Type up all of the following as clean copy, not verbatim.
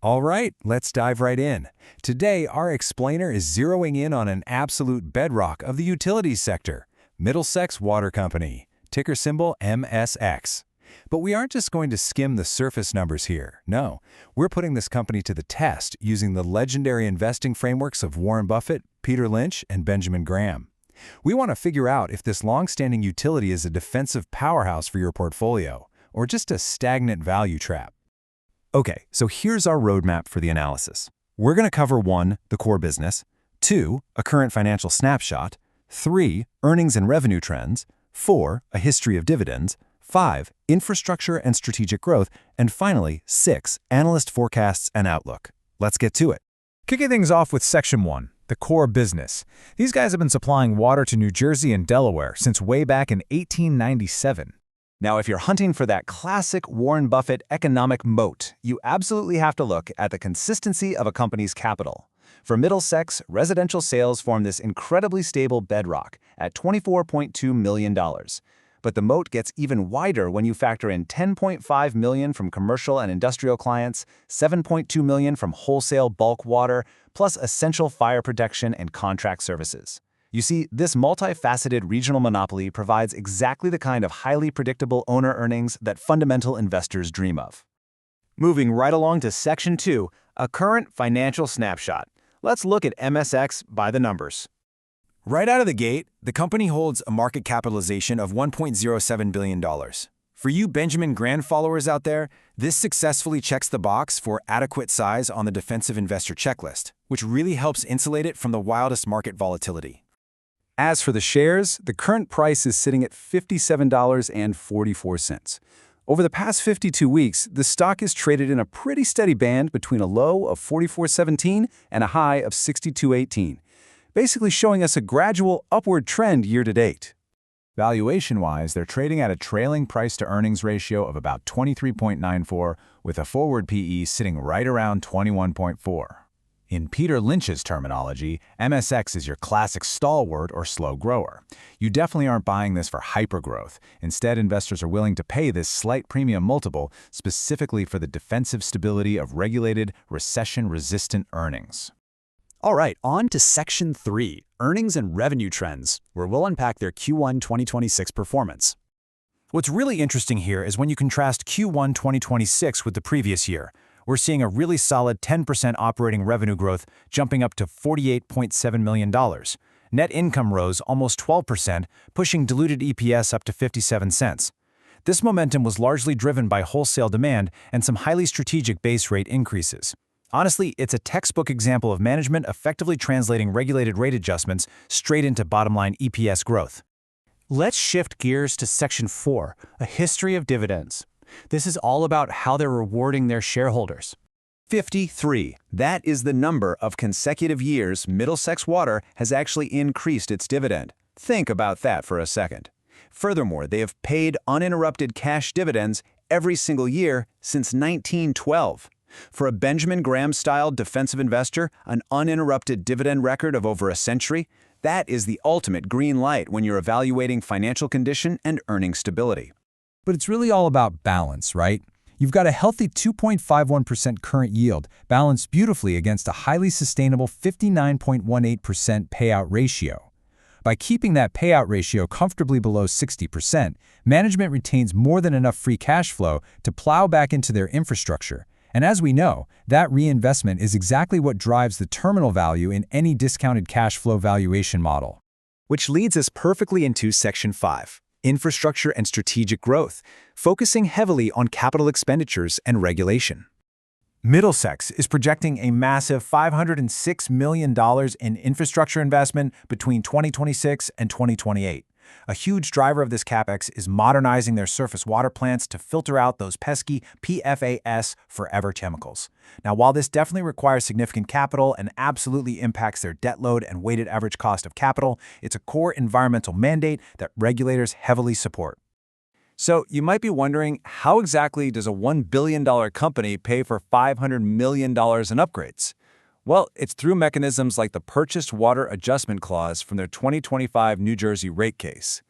All right, let's dive right in. Today, our explainer is zeroing in on an absolute bedrock of the utilities sector, Middlesex Water Company, ticker symbol MSX. But we aren't just going to skim the surface numbers here. No, we're putting this company to the test using the legendary investing frameworks of Warren Buffett, Peter Lynch, and Benjamin Graham. We want to figure out if this long-standing utility is a defensive powerhouse for your portfolio, or just a stagnant value trap. Okay, so here's our roadmap for the analysis. We're going to cover 1, the core business, 2, a current financial snapshot, 3, earnings and revenue trends, 4, a history of dividends, 5, infrastructure and strategic growth, and finally, 6, analyst forecasts and outlook. Let's get to it. Kicking things off with Section 1, the core business. These guys have been supplying water to New Jersey and Delaware since way back in 1897. Now, if you're hunting for that classic Warren Buffett economic moat, you absolutely have to look at the consistency of a company's capital. For Middlesex, residential sales form this incredibly stable bedrock at $24.2 million. But the moat gets even wider when you factor in $10.5 million from commercial and industrial clients, $7.2 million from wholesale bulk water, plus essential fire protection and contract services. You see, this multifaceted regional monopoly provides exactly the kind of highly predictable owner earnings that fundamental investors dream of. Moving right along to Section 2, a current financial snapshot. Let's look at MSX by the numbers. Right out of the gate, the company holds a market capitalization of $1.07 billion. For you Benjamin Graham followers out there, this successfully checks the box for adequate size on the defensive investor checklist, which really helps insulate it from the wildest market volatility. As for the shares, the current price is sitting at $57.44. Over the past 52 weeks, the stock is traded in a pretty steady band between a low of $44.17 and a high of $62.18, basically showing us a gradual upward trend year-to-date. Valuation-wise, they're trading at a trailing price-to-earnings ratio of about 23.94, with a forward PE sitting right around 21.4. In Peter Lynch's terminology, MSX is your classic stalwart or slow grower. You definitely aren't buying this for hypergrowth. Instead, investors are willing to pay this slight premium multiple specifically for the defensive stability of regulated, recession-resistant earnings. All right, on to Section 3, earnings and revenue trends, where we'll unpack their Q1 2026 performance. What's really interesting here is when you contrast Q1 2026 with the previous year. We're seeing a really solid 10% operating revenue growth, jumping up to $48.7 million. Net income rose almost 12%, pushing diluted EPS up to 57 cents. This momentum was largely driven by wholesale demand and some highly strategic base rate increases. Honestly, it's a textbook example of management effectively translating regulated rate adjustments straight into bottom-line EPS growth. Let's shift gears to Section 4, a history of dividends. This is all about how they're rewarding their shareholders. 53. That is the number of consecutive years Middlesex Water has actually increased its dividend. Think about that for a second. Furthermore, they have paid uninterrupted cash dividends every single year since 1912. For a Benjamin Graham-style defensive investor, an uninterrupted dividend record of over a century, that is the ultimate green light when you're evaluating financial condition and earning stability. But it's really all about balance, right? You've got a healthy 2.51% current yield balanced beautifully against a highly sustainable 59.18% payout ratio. By keeping that payout ratio comfortably below 60%, management retains more than enough free cash flow to plow back into their infrastructure. And as we know, that reinvestment is exactly what drives the terminal value in any discounted cash flow valuation model. Which leads us perfectly into Section 5. Infrastructure and strategic growth, focusing heavily on capital expenditures and regulation. Middlesex is projecting a massive $506 million in infrastructure investment between 2026 and 2028. A huge driver of this capex is modernizing their surface water plants to filter out those pesky PFAS forever chemicals. Now, while this definitely requires significant capital and absolutely impacts their debt load and weighted average cost of capital, it's a core environmental mandate that regulators heavily support. So you might be wondering, how exactly does a $1 billion company pay for $500 million in upgrades? Well, it's through mechanisms like the Purchased Water Adjustment Clause from their 2025 New Jersey rate case.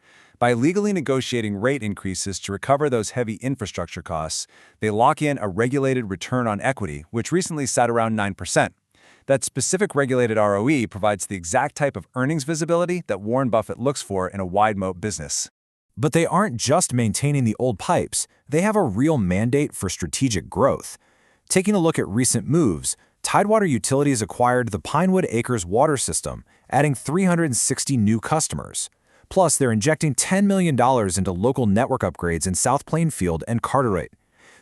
By legally negotiating rate increases to recover those heavy infrastructure costs, they lock in a regulated return on equity, which recently sat around 9%. That specific regulated ROE provides the exact type of earnings visibility that Warren Buffett looks for in a wide-moat business. But they aren't just maintaining the old pipes, they have a real mandate for strategic growth. Taking a look at recent moves, Tidewater Utilities acquired the Pinewood Acres water system, adding 360 new customers. Plus, they're injecting $10 million into local network upgrades in South Plainfield and Carteret.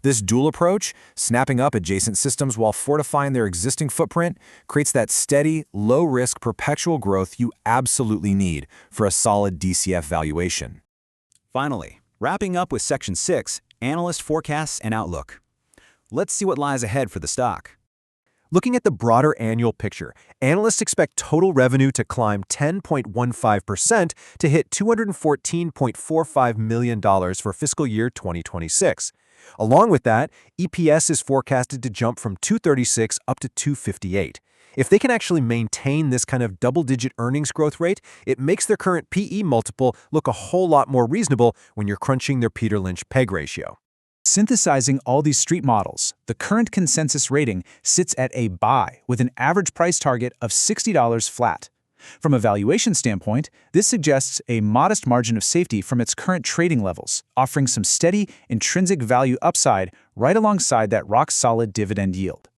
This dual approach, snapping up adjacent systems while fortifying their existing footprint, creates that steady, low-risk perpetual growth you absolutely need for a solid DCF valuation. Finally, wrapping up with Section 6, Analyst Forecasts and Outlook. Let's see what lies ahead for the stock. Looking at the broader annual picture, analysts expect total revenue to climb 10.15% to hit $214.45 million for fiscal year 2026. Along with that, EPS is forecasted to jump from $2.36 up to $2.58. If they can actually maintain this kind of double-digit earnings growth rate, it makes their current PE multiple look a whole lot more reasonable when you're crunching their Peter Lynch PEG ratio. Synthesizing all these street models, the current consensus rating sits at a buy with an average price target of $60 flat. From a valuation standpoint, this suggests a modest margin of safety from its current trading levels, offering some steady, intrinsic value upside right alongside that rock-solid dividend yield.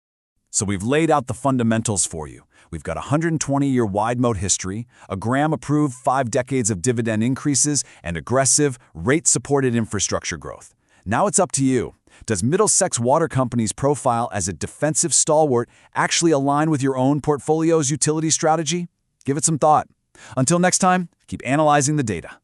So we've laid out the fundamentals for you. We've got a 120-year wide-moat history, a Graham-approved 5 decades of dividend increases, and aggressive, rate-supported infrastructure growth. Now it's up to you. Does Middlesex Water Company's profile as a defensive stalwart actually align with your own portfolio's utility strategy? Give it some thought. Until next time, keep analyzing the data.